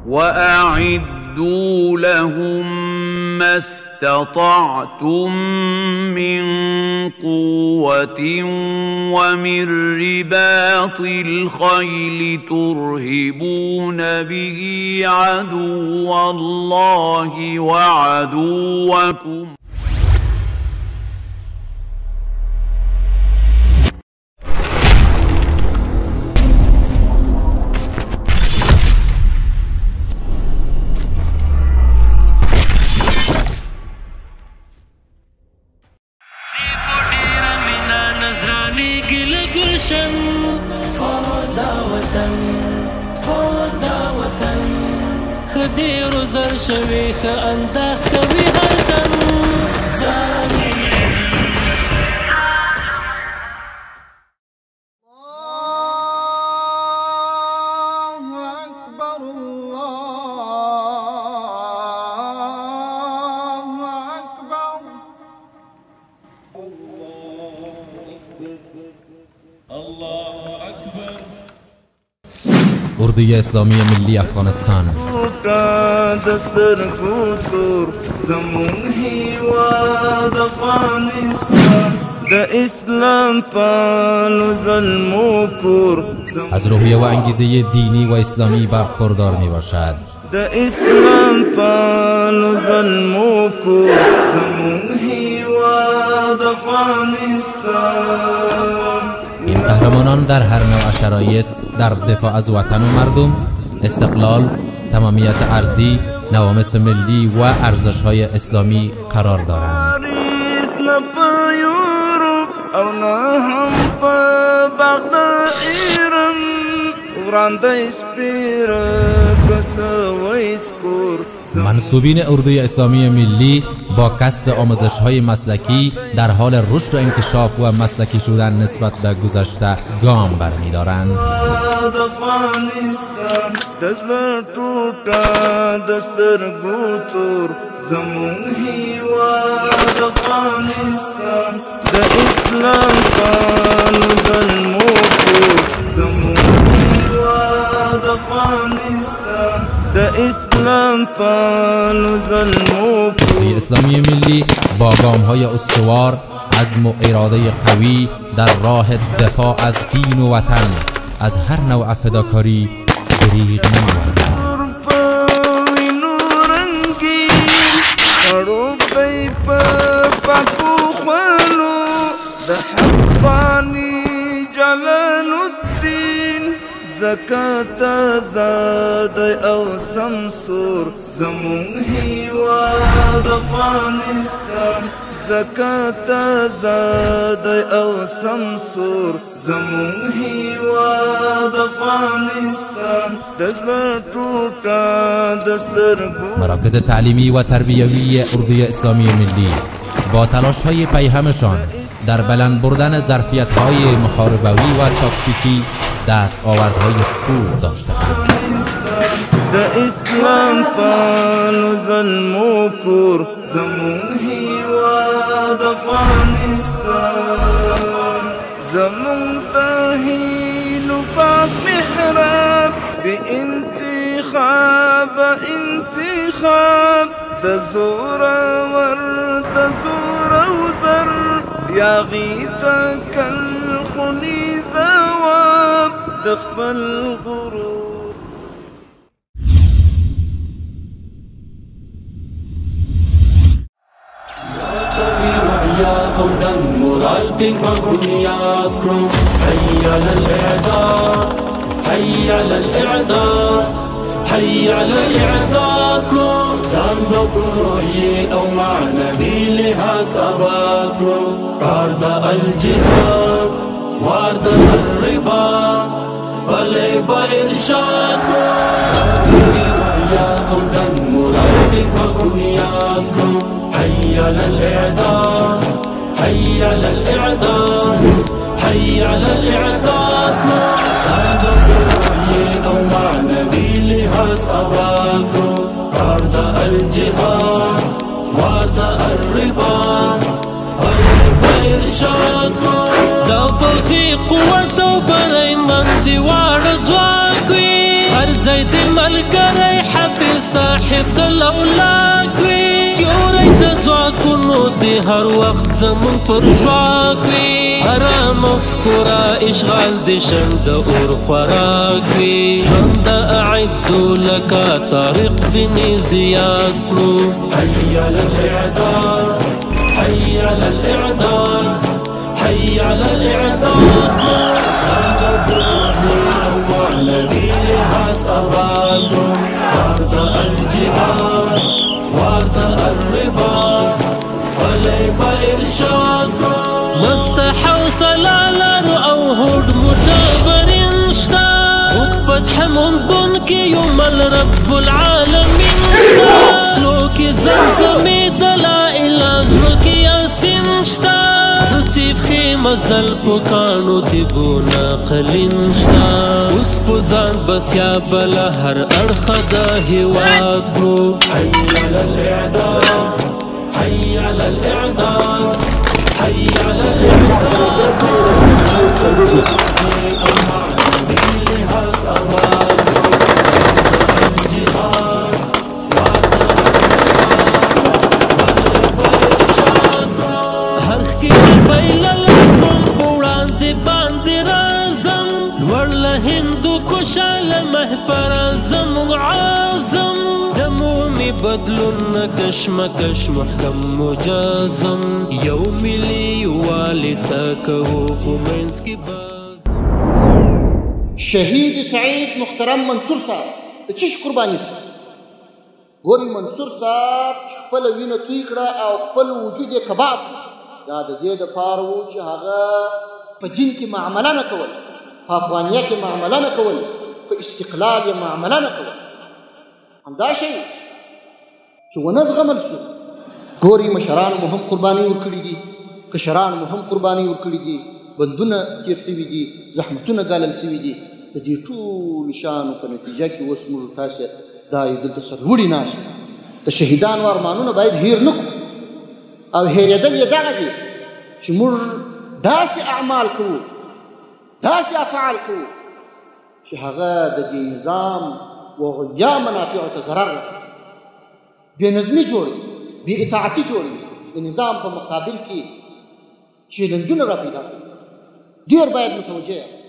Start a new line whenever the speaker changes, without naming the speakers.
وأعدوا لهم ما استطعتم من قوة ومن رباط الخيل ترهبون به عدو الله وعدوكم
خدیر و زر شوی خ انداخ کوي هر دم
اردوی اسلامی ملی افغانستان
دستر گوتور زمون هیواد افغانستان د اسلام پالو ظلمو کور
از روحیه و انگیزه دینی و اسلامی برخوردار می باشد.
د اسلام پالو ظلمو کور زمون هیواد افغانستان.
این قهرمانان در هر نوع شرایط در دفاع از وطن و مردم، استقلال، تمامیت ارضی، نوامس ملی و ارزش‌های اسلامی قرار دارند. منصوبین اردوی اسلامی ملی با کسب آموزش‌های مسلکی در حال رشد و انکشاف و مسلکی شدن نسبت به گذشته گام برمی‌دارند. اردوی اسلامی ملی با گام‌های استوار، عزم و اراده قوی در راه دفاع از دین و وطن از هر نوع فداکاری دریغ نمی‌ورزد.
زکات آزاد او سمسور زمون هیواد افغانستان. زکات آزاد او سمسور زمون هیواد افغانستان. دزبر ټوټه دسترګو.
مراکز تعلیمی و تربیوی اردوی اسلامی ملی با تلاش‌های پیهمشان در بلند بردن ظرفیت‌های محاربوی و تاکتیکی دستاوردهای خوب داشته‌اند.
د اسلام پالو ظلمو کور زمون هیواد افغانستان. زمون تهیلو پاک محراب بی انتخاب د زور وزر یا غیتا کل خونی دواب دخبل غرور.
او دن مورال دین بنیاد کرو. حی علی الاعداد، حی علی الاعداد، حی علی الاعداد کرو. ځان بکروی او معنوی لحاظ آباد کرو. کار د الجهاد وار د الرباط بلی با ارشاد کرو. او دن مورال دین بنیاد کرو. حي على الإعداد، حي على الإعداد، حي على الإعداد. صندوق الوحيد ومعنوي لهاز أواكو. أرض الجهاد وارض الرباط والإرشادكو. دوبوتي قوة وبري من ديوار جواكوي. هر زيد الملقري صاحب د لولاک وي سیوری د ځواکونو د هر وخت زمون پر ژواک وي هره مفکوره اشغال د شند د اور خوراک وي ژوند اعدو لکه طارق بن زیاد کړو حي على الاعداد حي على الاعداد حي على الاعداد وارد الجهاد وارد الرباط وليب إرشاد مستحوصلة لارو أو هود متابرين شتا وفتح منبن كي يوم الرب العالمين شتا لوكي زمزمي دلائل أزركي ياسين شتا رتيب خيمة زلفكانو تبونا قلين شتا وسپوزان بس يا بلا هر أرخدا هواد برو حي على الإعداد حي على الإعداد حي على الإعداد هندو كشال مهبر زم عازم دمومي بدلون نكش مكش محكم مجازم يومي لي والدك وفمنسكي باز
شهيد سعيد محترم منصور صاحب چش قرباني ګوري منصور صاحب خپل وینه توی کړه او خپل وجود کباب دا د دې د پاره و چې هغه په دین کې معامله نه کول په افغانیت کې معامله نه کول په استقلال یې معامله نه کول همدا شی چې ونه زغمل سو ګوري مشران مو هم قرباني ورکړي دي کشران مو هم قرباني ورکړي دي بندونه تیر سوي دي زحمتونه ګالل سوي دي د دې ټول شانو په نتیجه کې اوس موږ تاسو دا یو دلته سرلوړي ناست د شهیدانو ارمانونه باید هیر نه کړو او هېرېدل یې دغه دي چې موږ داسې اعمال کوو داسې افعال کوو چې هغه د دې نظام وغیا منافعو ته ضرر رسوي بې نظمي جوړوي بې اطاعتي جوړوي د نظام په مقابل کې چیلنجونه را پیدا کوي ډېر باید متوجه یاست